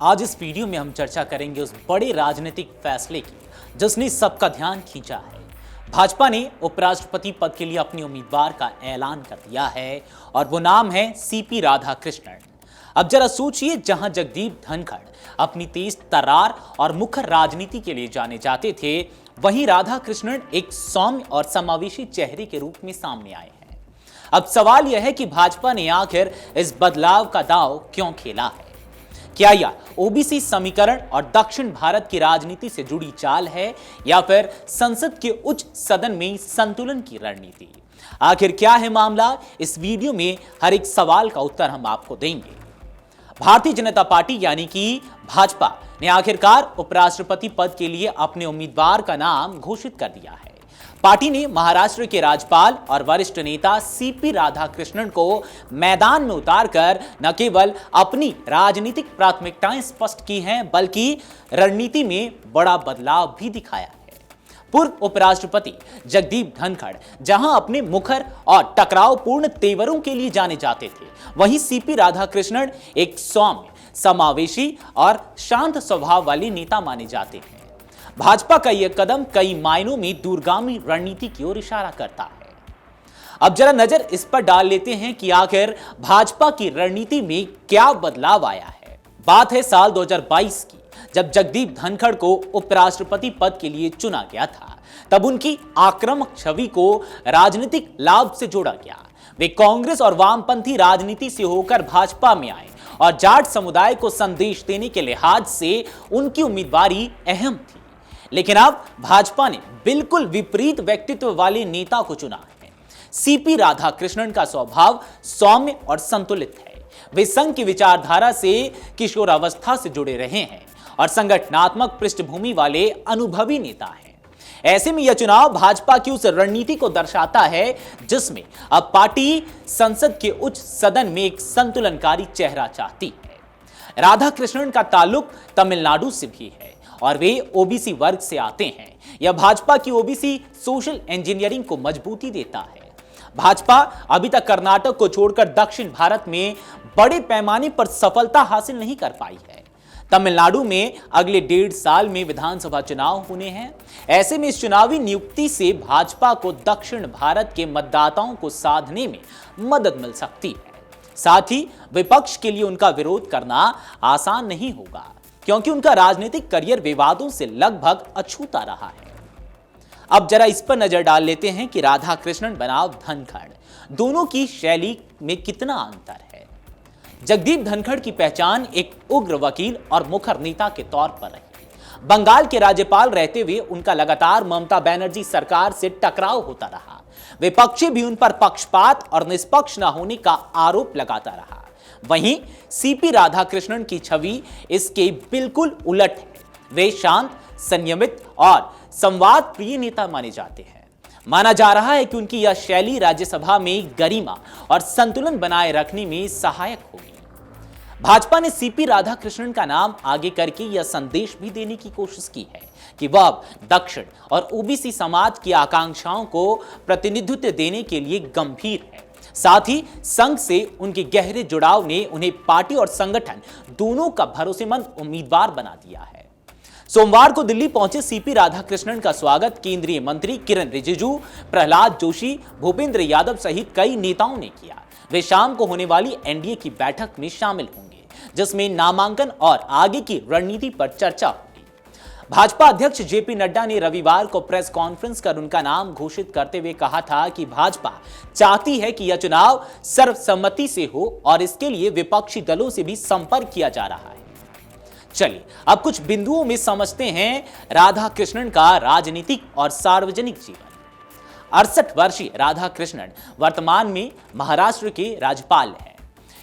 आज इस वीडियो में हम चर्चा करेंगे उस बड़े राजनीतिक फैसले की जिसने सबका ध्यान खींचा है। भाजपा ने उपराष्ट्रपति पद के लिए अपने उम्मीदवार का ऐलान कर दिया है और वो नाम है सीपी राधाकृष्णन। अब जरा सोचिए, जहां जगदीप धनखड़ अपनी तेज तर्रार और मुखर राजनीति के लिए जाने जाते थे, वहीं राधाकृष्णन एक सौम्य और समावेशी चेहरे के रूप में सामने आए हैं। अब सवाल यह है कि भाजपा ने आखिर इस बदलाव का दांव क्यों खेला है? क्या यह ओबीसी समीकरण और दक्षिण भारत की राजनीति से जुड़ी चाल है या फिर संसद के उच्च सदन में संतुलन की रणनीति? आखिर क्या है मामला? इस वीडियो में हर एक सवाल का उत्तर हम आपको देंगे। भारतीय जनता पार्टी यानी कि भाजपा ने आखिरकार उपराष्ट्रपति पद के लिए अपने उम्मीदवार का नाम घोषित कर दिया है। पार्टी ने महाराष्ट्र के राज्यपाल और वरिष्ठ नेता सीपी राधाकृष्णन को मैदान में उतारकर न केवल अपनी राजनीतिक प्राथमिकताएं स्पष्ट की हैं, बल्कि रणनीति में बड़ा बदलाव भी दिखाया है। पूर्व उपराष्ट्रपति जगदीप धनखड़ जहां अपने मुखर और टकरावपूर्ण तेवरों के लिए जाने जाते थे, वहीं सीपी राधाकृष्णन एक सौम्य, समावेशी और शांत स्वभाव वाले नेता माने जाते हैं। भाजपा का यह कदम कई मायनों में दूरगामी रणनीति की ओर इशारा करता है। अब जरा नजर इस पर डाल लेते हैं कि आखिर भाजपा की रणनीति में क्या बदलाव आया है। बात है साल 2022 की, जब जगदीप धनखड़ को उपराष्ट्रपति पद के लिए चुना गया था। तब उनकी आक्रामक छवि को राजनीतिक लाभ से जोड़ा गया। वे कांग्रेस और वामपंथी राजनीति से होकर भाजपा में आए और जाट समुदाय को संदेश देने के लिहाज से उनकी उम्मीदवारी अहम थी। लेकिन अब भाजपा ने बिल्कुल विपरीत व्यक्तित्व वाले नेता को चुना है। सीपी राधाकृष्णन का स्वभाव सौम्य और संतुलित है। वे संघ की विचारधारा से किशोरावस्था से जुड़े रहे हैं और संगठनात्मक पृष्ठभूमि वाले अनुभवी नेता हैं। ऐसे में यह चुनाव भाजपा की उस रणनीति को दर्शाता है जिसमें अब पार्टी संसद के उच्च सदन में एक संतुलनकारी चेहरा चाहती है। राधाकृष्णन का ताल्लुक तमिलनाडु से भी है और वे ओबीसी वर्ग से आते हैं। यह भाजपा की ओबीसी सोशल इंजीनियरिंग को मजबूती देता है। भाजपा अभी तक कर्नाटक को छोड़कर दक्षिण भारत में बड़े पैमाने पर सफलता हासिल नहीं कर पाई है। तमिलनाडु में अगले 1.5 साल में विधानसभा चुनाव होने हैं। ऐसे में इस चुनावी नियुक्ति से भाजपा को दक्षिण भारत के मतदाताओं को साधने में मदद मिल सकती है। साथ ही विपक्ष के लिए उनका विरोध करना आसान नहीं होगा, क्योंकि उनका राजनीतिक करियर विवादों से लगभग अछूता रहा है। अब जरा इस पर नजर डाल लेते हैं कि राधाकृष्णन बनाम धनखड़ दोनों की शैली में कितना अंतर है। जगदीप धनखड़ की पहचान एक उग्र वकील और मुखर नेता के तौर पर रही। बंगाल के राज्यपाल रहते हुए उनका लगातार ममता बनर्जी सरकार से टकराव होता रहा। विपक्षी भी उन पर पक्षपात और निष्पक्ष न होने का आरोप लगाता रहा। वहीं सीपी राधाकृष्णन की छवि इसके बिल्कुल उलट है। वे शांत, संयमित और संवाद प्रिय नेता माने जाते हैं। माना जा रहा है कि उनकी यह शैली राज्यसभा में गरिमा और संतुलन बनाए रखने में सहायक होगी। भाजपा ने सीपी राधाकृष्णन का नाम आगे करके यह संदेश भी देने की कोशिश की है कि वह अब दक्षिण और ओबीसी समाज की आकांक्षाओं को प्रतिनिधित्व देने के लिए गंभीर है। साथ ही संघ से उनके गहरे जुड़ाव ने उन्हें पार्टी और संगठन दोनों का भरोसेमंद उम्मीदवार बना दिया है। सोमवार को दिल्ली पहुंचे सीपी राधाकृष्णन का स्वागत केंद्रीय मंत्री किरण रिजिजू, प्रहलाद जोशी, भूपेंद्र यादव सहित कई नेताओं ने किया। वे शाम को होने वाली एनडीए की बैठक में शामिल होंगे, जिसमें नामांकन और आगे की रणनीति पर चर्चा होगी। भाजपा अध्यक्ष जेपी नड्डा ने रविवार को प्रेस कॉन्फ्रेंस कर उनका नाम घोषित करते हुए कहा था कि भाजपा चाहती है कि यह चुनाव सर्वसम्मति से हो और इसके लिए विपक्षी दलों से भी संपर्क किया जा रहा है। चलिए अब कुछ बिंदुओं में समझते हैं राधाकृष्णन का राजनीतिक और सार्वजनिक जीवन। 68 वर्षीय राधाकृष्णन वर्तमान में महाराष्ट्र के राज्यपाल हैं।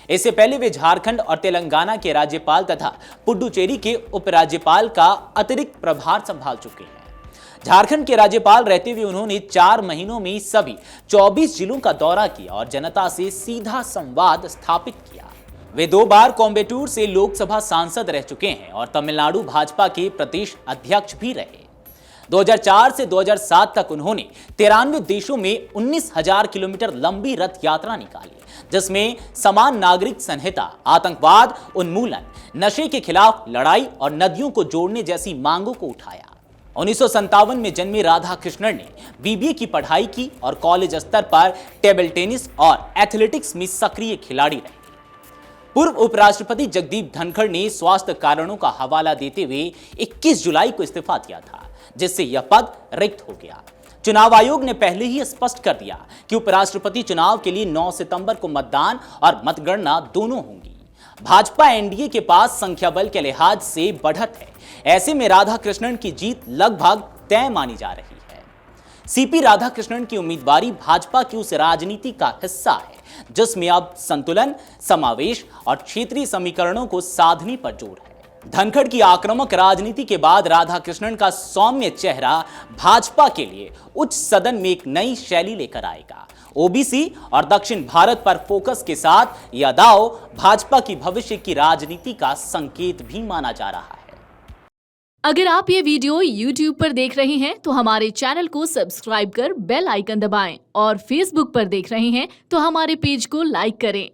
इससे पहले वे झारखंड और तेलंगाना के राज्यपाल तथा पुडुचेरी के उपराज्यपाल का अतिरिक्त प्रभार संभाल चुके हैं। झारखंड के राज्यपाल रहते हुए उन्होंने 4 महीनों में सभी 24 जिलों का दौरा किया और जनता से सीधा संवाद स्थापित किया। वे 2 बार कोयम्बटूर से लोकसभा सांसद रह चुके हैं और तमिलनाडु भाजपा के प्रदेश अध्यक्ष भी रहे। 2004 से 2007 तक उन्होंने 93 देशों में 19,000 किलोमीटर लंबी रथ यात्रा निकाली, जिसमें समान नागरिक संहिता, आतंकवाद उन्मूलन, नशे के खिलाफ लड़ाई और नदियों को जोड़ने जैसी मांगों को उठाया। 1957 में जन्मे राधा कृष्णन ने बीबीए की पढ़ाई की और कॉलेज स्तर पर टेबल टेनिस और एथलेटिक्स में सक्रिय खिलाड़ी रहे। पूर्व उपराष्ट्रपति जगदीप धनखड़ ने स्वास्थ्य कारणों का हवाला देते हुए 21 जुलाई को इस्तीफा दिया था, जिससे यह पद रिक्त हो गया। चुनाव आयोग ने पहले ही स्पष्ट कर दिया कि उपराष्ट्रपति चुनाव के लिए 9 सितंबर को मतदान और मतगणना दोनों होंगी। भाजपा एनडीए के पास संख्या बल के लिहाज से बढ़त है। ऐसे में राधा कृष्णन की जीत लगभग तय मानी जा रही है। सीपी राधाकृष्णन की उम्मीदवारी भाजपा की उस राजनीति का हिस्सा है जिसमें अब संतुलन, समावेश और क्षेत्रीय समीकरणों को साधने पर जोर है। धनखड़ की आक्रामक राजनीति के बाद राधाकृष्णन का सौम्य चेहरा भाजपा के लिए उच्च सदन में एक नई शैली लेकर आएगा। ओबीसी और दक्षिण भारत पर फोकस के साथ यह दांव भाजपा की भविष्य की राजनीति का संकेत भी माना जा रहा है। अगर आप ये वीडियो YouTube पर देख रहे हैं तो हमारे चैनल को सब्सक्राइब कर बेल आइकन दबाएं और Facebook पर देख रहे हैं तो हमारे पेज को लाइक करें।